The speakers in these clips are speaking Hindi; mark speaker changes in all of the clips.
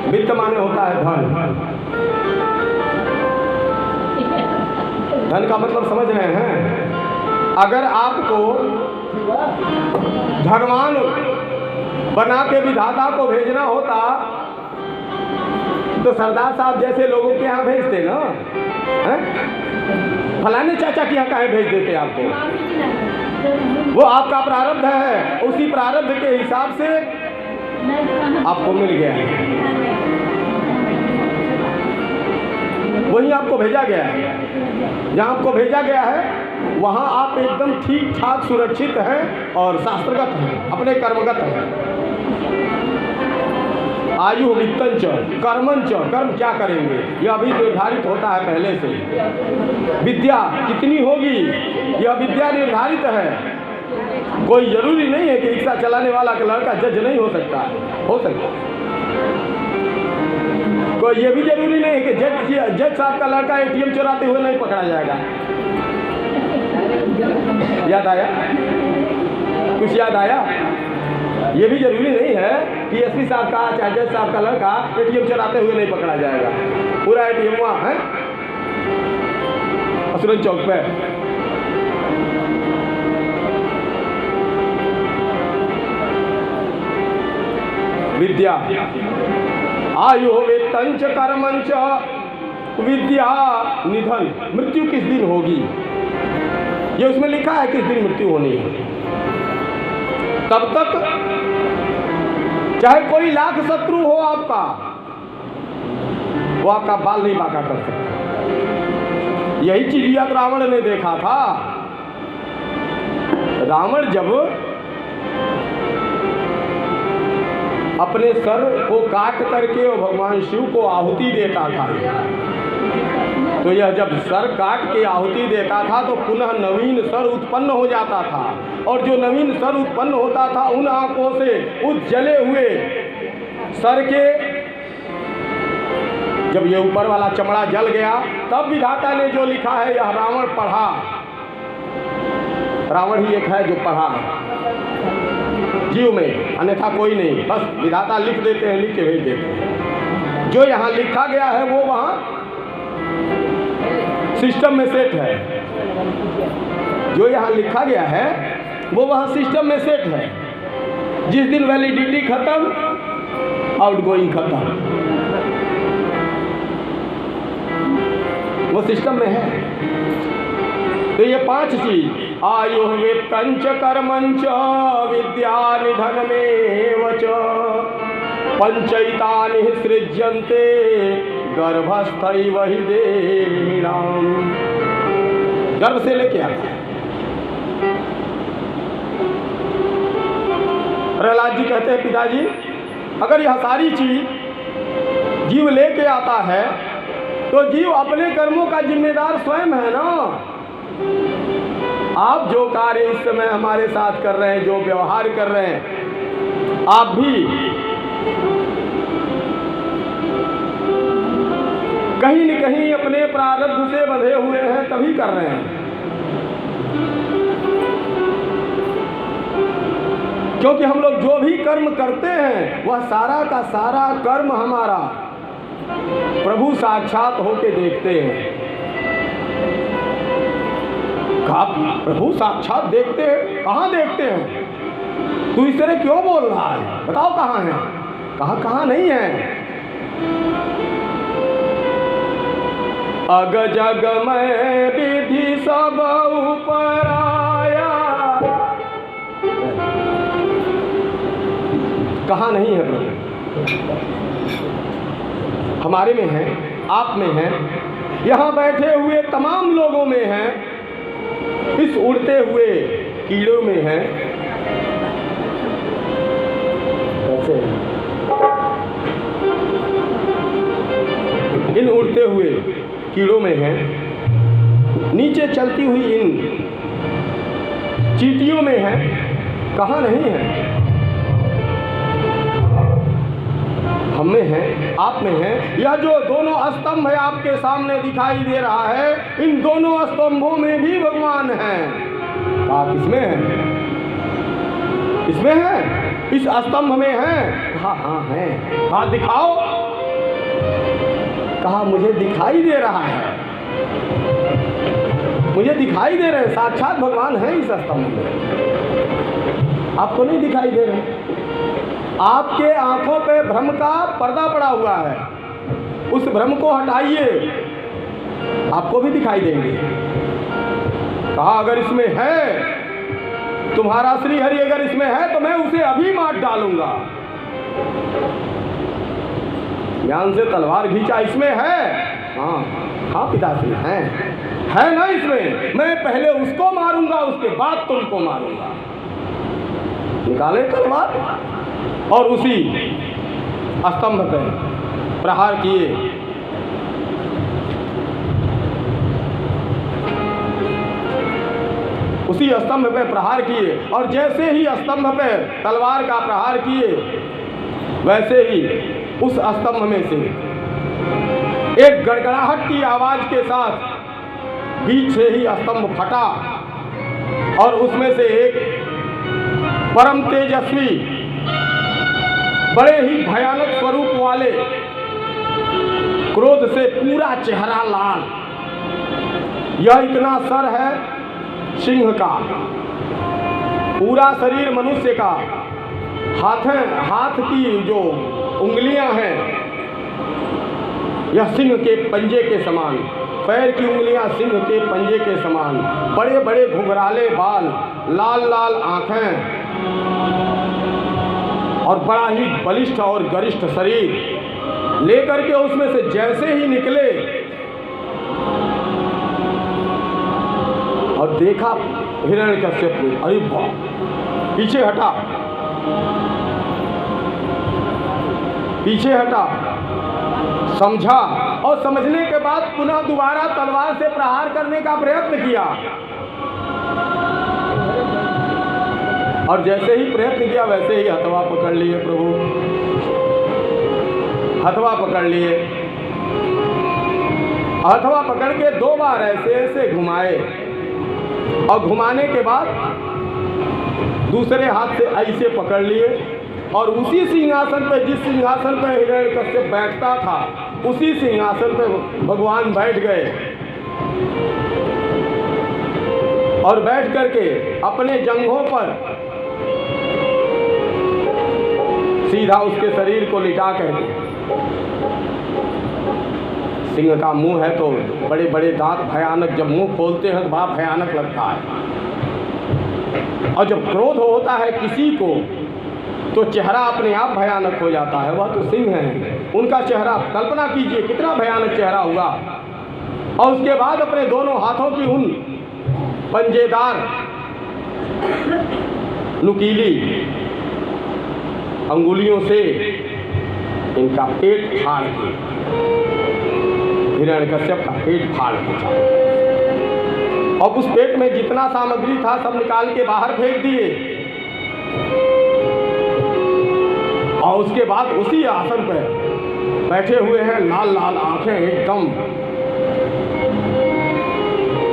Speaker 1: वित्त माने होता है धन। धन का मतलब समझ रहे हैं? अगर आपको धनवान बना के विधाता को भेजना होता तो सरदार साहब जैसे लोगों के यहाँ भेजते ना, फलाने चाचा के यहाँ काहे भेज देते आपको? वो आपका प्रारब्ध है, उसी प्रारब्ध के हिसाब से आपको मिल गया है, वहीं आपको भेजा गया है। जहाँ आपको भेजा गया है वहाँ आप एकदम ठीक ठाक सुरक्षित हैं और शास्त्रगत हैं, अपने कर्मगत हैं। आयु वित्तंच कर्मंच, कर्म क्या करेंगे यह अभी निर्धारित होता है पहले से। विद्या कितनी होगी यह विद्या निर्धारित है। कोई जरूरी नहीं है कि रिक्शा चलाने वाला का लड़का जज नहीं हो सकता, हो सकता है। कोई ये भी जरूरी नहीं है कि जज साहब का लड़का एटीएम चुराते हुए नहीं पकड़ा जाएगा। याद आया? कुछ याद आया? ये भी जरूरी नहीं है कि एसपी साहब का चाहे जज साहब का लड़का एटीएम चुराते हुए नहीं पकड़ा जाएगा। पूरा एटीएम वहाँ है असुरन चौक पे। विद्या आयु वेतंच कर्मंच विद्या निधन। मृत्यु किस दिन होगी ये उसमें लिखा है, किस दिन मृत्यु होनी है। तब तक चाहे कोई लाख शत्रु हो आपका, वो आपका बाल नहीं बांका कर सकता। यही चीज रावण ने देखा था। रावण जब अपने सर को काट करके वो भगवान शिव को आहुति देता था, तो यह जब सर काट के आहुति देता था तो पुनः नवीन सर उत्पन्न हो जाता था, और जो नवीन सर उत्पन्न होता था उन आंखों से उस जले हुए सर के जब ये ऊपर वाला चमड़ा जल गया तब विधाता ने जो लिखा है यह रावण पढ़ा। रावण ही एक है जो पढ़ा जीव में, अन्यथा कोई नहीं। बस विधाता लिख देते हैं, लिख के भेज देते हैं। जो यहाँ लिखा गया है वो वहाँ सिस्टम में सेट है। जो यहाँ लिखा गया है वो वहाँ सिस्टम में सेट है। जिस दिन वैलिडिटी खत्म, आउटगोइंग खत्म, वो सिस्टम में है। तो ये 5 चीज आयु वित्तंच कर्मंच विद्या निधनमेव च पंचैतानि सृज्यन्ते गर्भस्थैव हि देहिनां। गर्भ से लेके आता है। प्रहलाद जी कहते हैं पिताजी अगर यह सारी चीज जीव लेके आता है तो जीव अपने कर्मों का जिम्मेदार स्वयं है ना। आप जो कार्य इस समय हमारे साथ कर रहे हैं, जो व्यवहार कर रहे हैं, आप भी कहीं न कहीं अपने प्रारब्ध से बंधे हुए हैं, तभी कर रहे हैं। क्योंकि हम लोग जो भी कर्म करते हैं वह सारा का सारा कर्म हमारा प्रभु साक्षात होके देखते हैं। आप प्रभु साक्षात देखते हैं? कहाँ देखते हैं? तू इस तरह क्यों बोल रहा है? बताओ कहाँ है? कहाँ नहीं है? अग जग में विधि सब ऊपर आया। कहाँ नहीं है प्रभु? हमारे में है, आप में है, यहाँ बैठे हुए तमाम लोगों में है, इस उड़ते हुए कीड़ों में है। कैसे? इन उड़ते हुए कीड़ों में है, नीचे चलती हुई इन चींटियों में है। कहाँ नहीं है? हम में है, आप में है। यह जो दोनों स्तंभ है आपके सामने दिखाई दे रहा है, इन दोनों स्तंभों में भी भगवान हैं। आप इसमें हैं? इसमें है? इस स्तंभ में है? हाँ हाँ है। हाँ दिखाओ। कहा मुझे दिखाई दे रहा है, मुझे दिखाई दे रहे हैं, साक्षात भगवान हैं इस स्तंभ में, आपको नहीं दिखाई दे रहे? आपके आंखों पे भ्रम का पर्दा पड़ा हुआ है, उस भ्रम को हटाइए, आपको भी दिखाई देंगे। कहा अगर इसमें है, तुम्हारा श्री हरि अगर इसमें है तो मैं उसे अभी मार डालूंगा। ज्ञान से तलवार खींचा, इसमें है? हाँ हाँ पिताश्री है ना इसमें, मैं पहले उसको मारूंगा उसके बाद तुमको मारूंगा। निकाले तलवार और उसी स्तंभ पे प्रहार किए। उसी स्तंभ पे प्रहार किए और जैसे ही स्तंभ पे तलवार का प्रहार किए, वैसे ही उस स्तंभ में से एक गड़गड़ाहट की आवाज के साथ बीच से ही स्तंभ फटा और उसमें से एक परम तेजस्वी, बड़े ही भयानक स्वरूप वाले, क्रोध से पूरा चेहरा लाल, यह इतना सर है सिंह का, पूरा शरीर मनुष्य का, हाथ की जो उंगलियां हैं यह सिंह के पंजे के समान, पैर की उंगलियां सिंह के पंजे के समान, बड़े बड़े घुंघराले बाल, लाल लाल आंखें और बड़ा ही बलिष्ठ और गरिष्ठ शरीर लेकर के उसमें से जैसे ही निकले और देखा हिरण्यकश्यप ने, अरे वाह, पीछे हटा, पीछे हटा, समझा और समझने के बाद पुनः दोबारा तलवार से प्रहार करने का प्रयत्न किया और जैसे ही प्रयत्न किया वैसे ही हथवा पकड़ लिए प्रभु, हथवा पकड़ लिए, हथवा पकड़ के 2 बार ऐसे ऐसे घुमाए और घुमाने के बाद दूसरे हाथ से ऐसे पकड़ लिए और उसी सिंहासन पे, जिस सिंहासन पे हिरण्यकश्यप बैठता था, उसी सिंहासन पे भगवान बैठ गए और बैठ करके अपने जंघों पर सीधा उसके शरीर को लिटा करके, सिंह का मुंह है तो बड़े बड़े दांत, भयानक, जब मुंह खोलते हैं तो बड़ा भयानक लगता है और जब क्रोध होता है किसी को तो चेहरा अपने आप भयानक हो जाता है। वह तो सिंह हैं, उनका चेहरा कल्पना कीजिए कितना भयानक चेहरा हुआ। और उसके बाद अपने दोनों हाथों की उन पंजेदार नुकीली अंगुलियों से इनका पेट फाड़ के, हिरण्यकश्यप का पेट फाड़ दिया और उस पेट में जितना सामग्री था सब निकाल के बाहर फेंक दिए और उसके बाद उसी आसन पर बैठे हुए हैं, लाल लाल आंखें एकदम।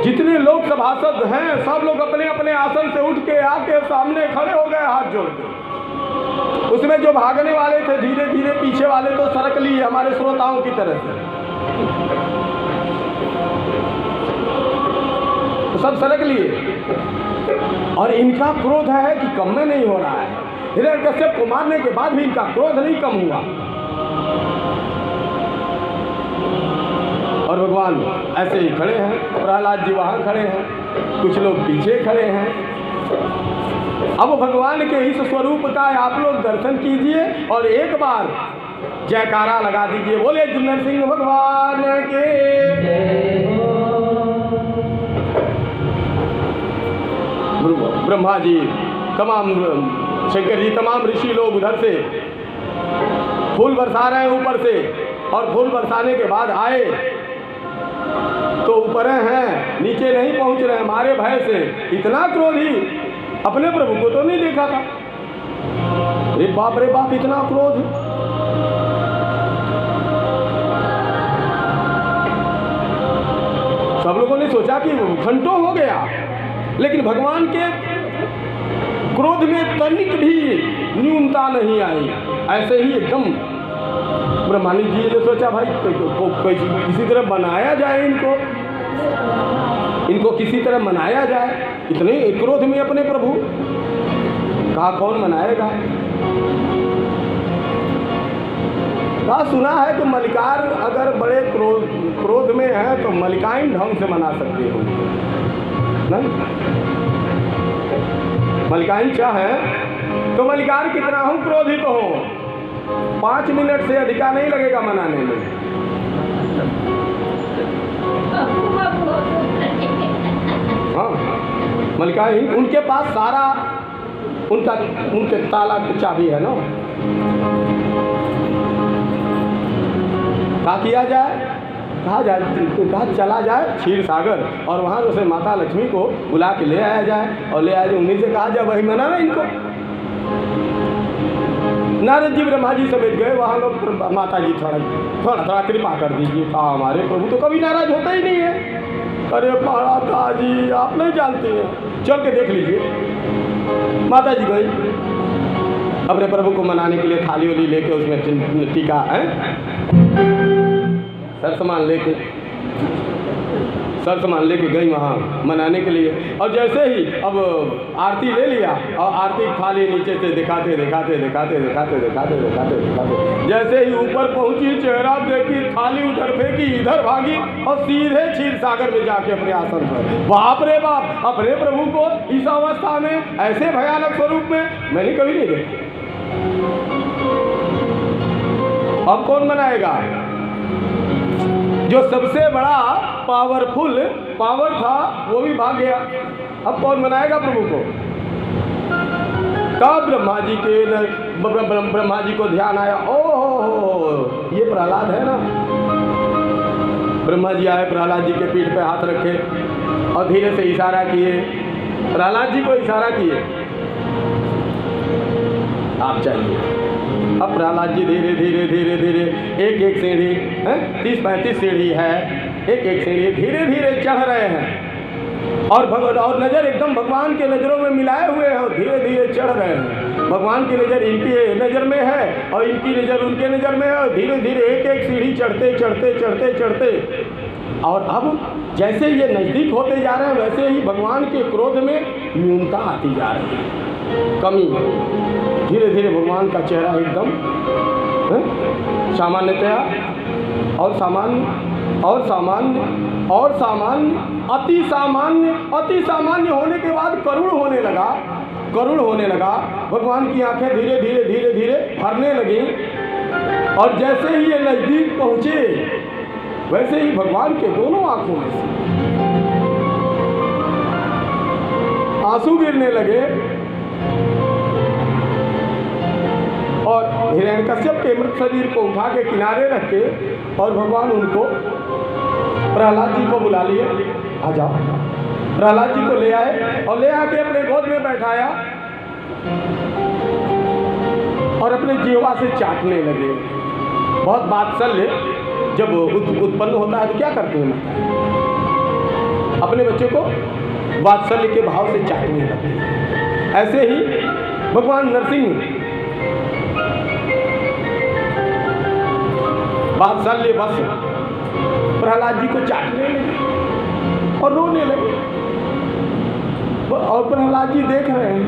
Speaker 1: जितने लोग सभासद हैं सब लोग अपने अपने आसन से उठ के आके सामने खड़े हो गए हाथ जोड़ के। उसमें जो भागने वाले थे धीरे धीरे पीछे वाले तो सरक लिए हमारे श्रोताओं की तरह से, तो सब सरक लिए और इनका क्रोध है कि कम में नहीं हो रहा है। हिरण्यकश्यप को मारने के बाद भी इनका क्रोध नहीं कम हुआ और भगवान ऐसे ही खड़े हैं, प्रहलाद जी वहां खड़े हैं, कुछ लोग पीछे खड़े हैं। अब भगवान के इस स्वरूप का आप लोग दर्शन कीजिए और एक बार जयकारा लगा दीजिए, बोले नरसिंह भगवान के। ब्रह्मा जी, तमाम शंकर जी, तमाम ऋषि लोग उधर से फूल बरसा रहे हैं ऊपर से और फूल बरसाने के बाद आए तो ऊपर हैं, नीचे नहीं पहुंच रहे, हमारे भय से इतना क्रोधी, अपने प्रभु को तो नहीं देखा था। रे बाप इतना क्रोध। सब लोगों ने सोचा कि घंटों हो गया, लेकिन भगवान के क्रोध में तनिक भी न्यूनता नहीं आई, ऐसे ही एकदम ब्रह्मानी जी ने सोचा भाई किसी तरह बनाया जाए, इनको किसी तरह मनाया जाए। इतने क्रोध में अपने प्रभु, कहा कौन मनाएगा। कहा सुना है कि मलिकार अगर बड़े क्रोध में है तो मलिकाइन ढंग से मना सकते हो, नहीं मलिकाइन क्या है तो मलिकार कितना हूँ क्रोधित हो, 5 मिनट से अधिका नहीं लगेगा मनाने में। हाँ मलिकाइन उनके पास सारा उनके ताला की चाबी है ना। क्या किया जाए, कहा चला जाए क्षीर सागर और वहाँ से माता लक्ष्मी को बुला के ले आया जाए और ले आया जाए। उन्हीं से कहा जाए वही मनाना इनको। नारद जी ब्रह्मा जी समेत गए वहाँ लोग, माता जी थोड़ा कृपा कर दीजिए। कहा हमारे प्रभु तो कभी नाराज होता ही नहीं है। अरे माता जी आप नहीं जानते हैं, चल के देख लीजिए। माता जी गई अपने प्रभु को मनाने के लिए, थाली वाली लेके उसमें टीका है सर सामान लेके गई वहाँ मनाने के लिए। और जैसे ही अब आरती ले लिया और आरती थाली नीचे से दिखाते जैसे ही ऊपर पहुँची, चेहरा देखी, थाली उधर फेंकी, इधर भागी और सीधे क्षीर सागर में जाके अपने आसन पर। बाप रे बाप, अपने प्रभु को इस अवस्था में, ऐसे भयानक स्वरूप में मैंने कभी नहीं देखा। अब कौन मनाएगा? जो सबसे बड़ा पावर था वो भी भाग गया। अब कौन मनाएगा प्रभु को? तब ब्रह्मा जी को ध्यान आया, ओह ये प्रहलाद है ना। ब्रह्मा जी आए, प्रहलाद जी के पीठ पे हाथ रखे और धीरे से इशारा किए, प्रहलाद जी को इशारा किए आप चाहिए। अब प्रहलाद जी धीरे धीरे एक सीढ़ी है, 30-35 सीढ़ी है, एक सीढ़ी धीरे धीरे चढ़ रहे हैं और नज़र एकदम भगवान के नज़रों में मिलाए हुए हैं और धीरे धीरे चढ़ रहे हैं। भगवान की नज़र इनकी नज़र में है और इनकी नज़र उनके नज़र में है और धीरे धीरे एक सीढ़ी चढ़ते और अब जैसे ये नज़दीक होते जा रहे हैं वैसे ही भगवान के क्रोध में न्यूनता आती जा रही है, कमी। धीरे धीरे भगवान का चेहरा एकदम सामान्यतया अति सामान्य होने के बाद करुण होने लगा। भगवान की आंखें धीरे धीरे भरने लगी और जैसे ही ये नज़दीक पहुँचे वैसे ही भगवान के दोनों आंखों में से आंसू गिरने लगे और हिरण्यकश्यप के मृत शरीर को उठा के किनारे रख के और भगवान उनको प्रहलाद जी को बुला लिए, आ जाओ। प्रहलाद जी को ले आए और ले आके अपने गोद में बैठाया और अपने जीवा से चाटने लगे। बहुत वात्सल्य जब उत्पन्न होता है तो क्या करते हैं, अपने बच्चे को वात्सल्य के भाव से चाटने लगते हैं। ऐसे ही भगवान नरसिंह वात्सल्य बस प्रहलाद जी को चाटने लगे और रोने लगे और प्रहलाद जी देख रहे हैं।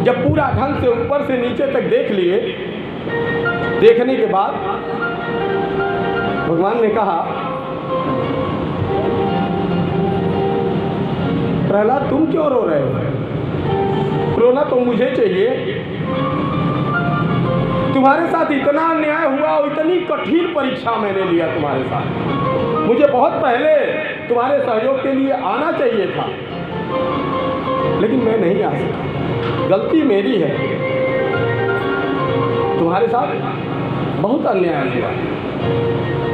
Speaker 1: जब पूरा ढंग से ऊपर से नीचे तक देख लिए, देखने के बाद भगवान ने कहा, प्रहलाद तुम क्यों रो रहे हो? रोना तो मुझे चाहिए। तुम्हारे साथ इतना अन्याय हुआ और इतनी कठिन परीक्षा मैंने लिया तुम्हारे साथ। मुझे बहुत पहले तुम्हारे सहयोग के लिए आना चाहिए था, लेकिन मैं नहीं आ सका, गलती मेरी है। तुम्हारे साथ बहुत अन्याय हुआ।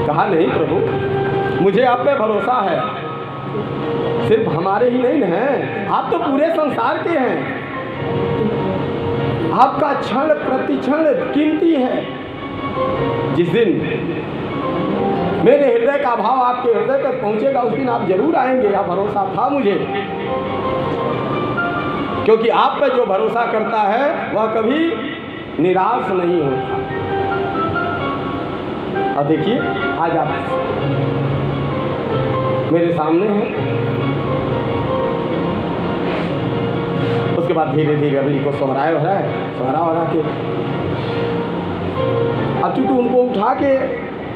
Speaker 1: कहा नहीं प्रभु, मुझे आप पे भरोसा है। सिर्फ हमारे ही नहीं हैं, आप तो पूरे संसार के हैं। आपका क्षण प्रतिक्षण कीमती है। जिस दिन मेरे हृदय का भाव आपके हृदय तक पहुंचेगा उस दिन आप जरूर आएंगे, यह भरोसा था मुझे। क्योंकि आप पे जो भरोसा करता है वह कभी निराश नहीं होता। और देखिए आज आप मेरे सामने हैं, उसके बाद धीरे धीरे अभी को सोहरा के अब चूंकि उनको उठा के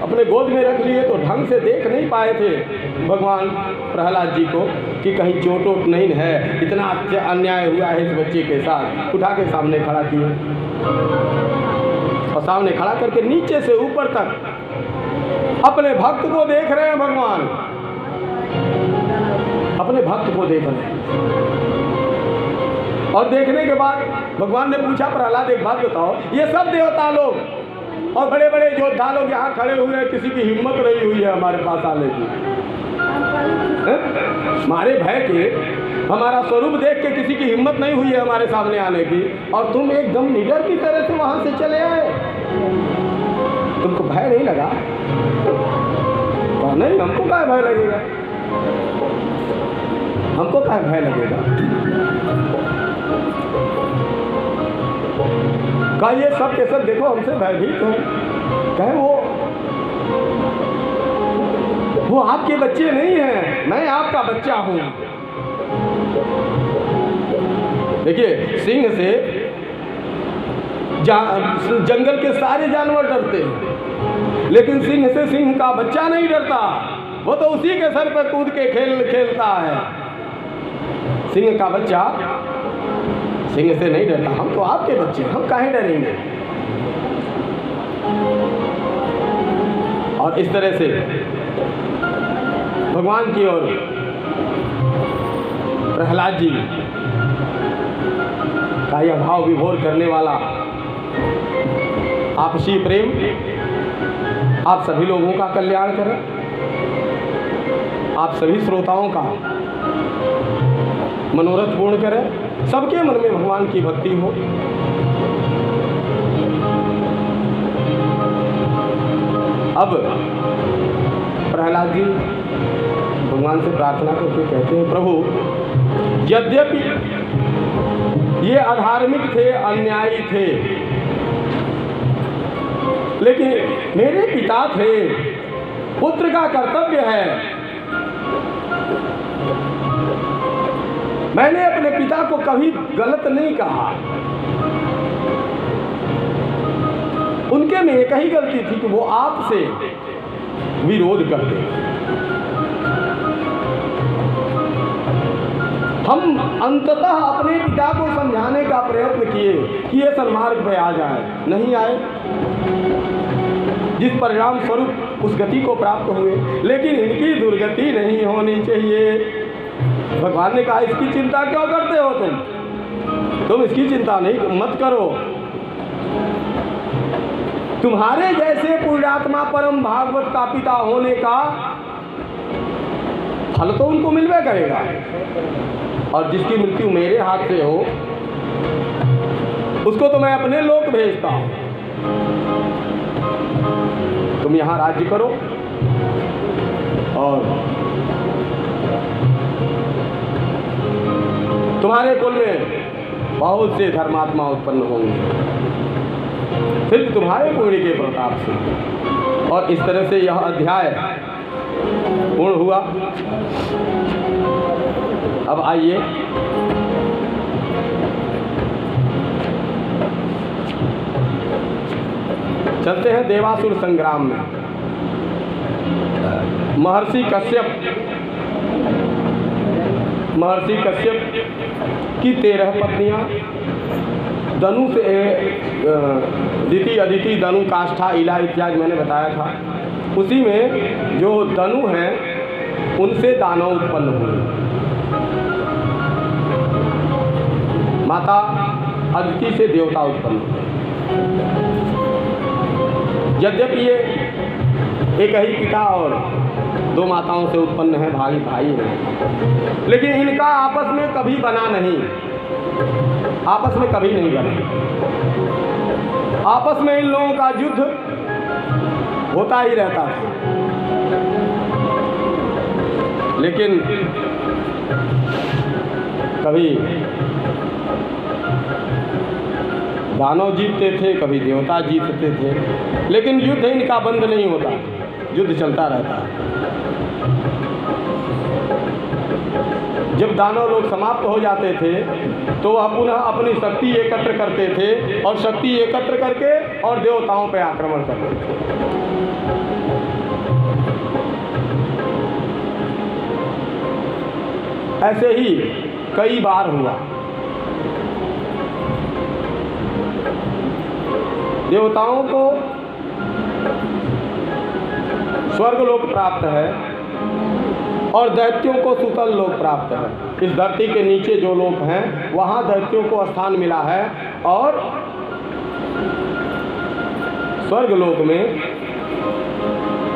Speaker 1: अपने गोद में रख लिए तो ढंग से देख नहीं पाए थे भगवान प्रहलाद जी को कि कहीं चोट वोट नहीं है, इतना अन्याय हुआ है इस बच्चे के साथ। उठा के सामने खड़ा किए और सामने खड़ा करके नीचे से ऊपर तक अपने भक्त को देख रहे हैं भगवान, अपने भक्त को देख रहे हैं। और देखने के बाद भगवान ने पूछा, प्रहलाद एक बात बताओ, ये सब देवता लोग और बड़े बड़े योद्धा लोग यहाँ खड़े हुए हैं, किसी की हिम्मत नहीं हुई है हमारे पास आने की? हमारे भय के, हमारा स्वरूप देख के किसी की हिम्मत नहीं हुई है हमारे सामने आने की, और तुम एकदम निडर की तरह से वहां से चले आए। तुमको भय नहीं लगा? तो नहीं, हमको क्या भय लगेगा, हमको क्या भय लगेगा? का ये सब के सब देखो हमसे भयभीत हैं, कहे वो आपके बच्चे नहीं हैं, मैं आपका बच्चा हूं। देखिए सिंह से जंगल के सारे जानवर डरते हैं, लेकिन सिंह से सिंह का बच्चा नहीं डरता, वो तो उसी के सर पर कूद के खेलता है। सिंह का बच्चा सिंह से नहीं डरता, हम तो आपके बच्चे, हम काहे डरेंगे? और इस तरह से भगवान की ओर प्रहलाद जी का यह भाव विभोर करने वाला आपसी प्रेम आप सभी लोगों का कल्याण करें, आप सभी श्रोताओं का मनोरथ पूर्ण करें, सबके मन में भगवान की भक्ति हो। अब प्रहलाद जी भगवान से प्रार्थना करके कहते हैं, प्रभु यद्यपि ये अधार्मिक थे, अन्यायी थे, लेकिन मेरे पिता थे, पुत्र का कर्तव्य है, मैंने अपने पिता को कभी गलत नहीं कहा। उनके में एक ही गलती थी कि वो आपसे विरोध करते। हम अंततः अपने पिता को समझाने का प्रयत्न किए कि ये सन्मार्ग पे आ जाए, नहीं आए, जिस परिणाम स्वरूप उस गति को प्राप्त हुए। लेकिन इनकी दुर्गति नहीं होनी चाहिए। भगवान ने कहा इसकी चिंता क्यों करते हो तुम इसकी चिंता नहीं मत करो, तुम्हारे जैसे पुण्यात्मा परम भागवत का पिता होने का फल तो उनको मिलवे करेगा, और जिसकी मृत्यु मेरे हाथ से हो उसको तो मैं अपने लोक भेजता हूं। तुम यहां राज्य करो और तुम्हारे कुल में बहुत से धर्मात्मा उत्पन्न होंगे, सिर्फ तुम्हारे पुण्य के प्रताप से। और इस तरह से यह अध्याय पूर्ण हुआ। अब आइए चलते हैं देवासुर संग्राम में। महर्षि कश्यप की 13 पत्नियां, दनु से दिति, अदिति, दनु, काष्ठा, इला इत्यादि मैंने बताया था। उसी में जो दनु हैं उनसे दानव उत्पन्न हुए। माता अदिति से देवता उत्पन्न हुए। यद्यपि ये एक ही पिता और 2 माताओं से उत्पन्न है, भाई हैं, लेकिन इनका आपस में कभी बना नहीं, आपस में कभी नहीं बना। आपस में इन लोगों का युद्ध होता ही रहता था, लेकिन कभी दानव जीतते थे, कभी देवता जीतते थे, लेकिन युद्ध इनका बंद नहीं होता, युद्ध चलता रहता है। जब दानव लोग समाप्त हो जाते थे तो वह पुनः अपनी शक्ति एकत्र करते थे और शक्ति एकत्र करके और देवताओं पर आक्रमण करते थे। ऐसे ही कई बार हुआ। देवताओं को स्वर्गलोक प्राप्त है और दैत्यों को सुतल लोक प्राप्त है। इस धरती के नीचे जो लोक हैं वहाँ दैत्यों को स्थान मिला है और स्वर्गलोक में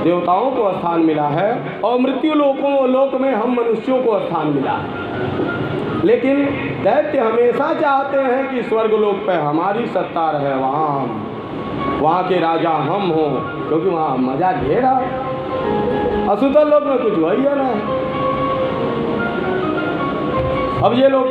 Speaker 1: देवताओं को स्थान मिला है और मृत्यु लोक में हम मनुष्यों को स्थान मिला है। लेकिन दैत्य हमेशा चाहते हैं कि स्वर्गलोक पे हमारी सत्ता रहे, वहाँ के राजा हम हों, क्योंकि वहाँ मजा ढेर है। असुतल लोक में कुछ वही है ना। अब ये लोग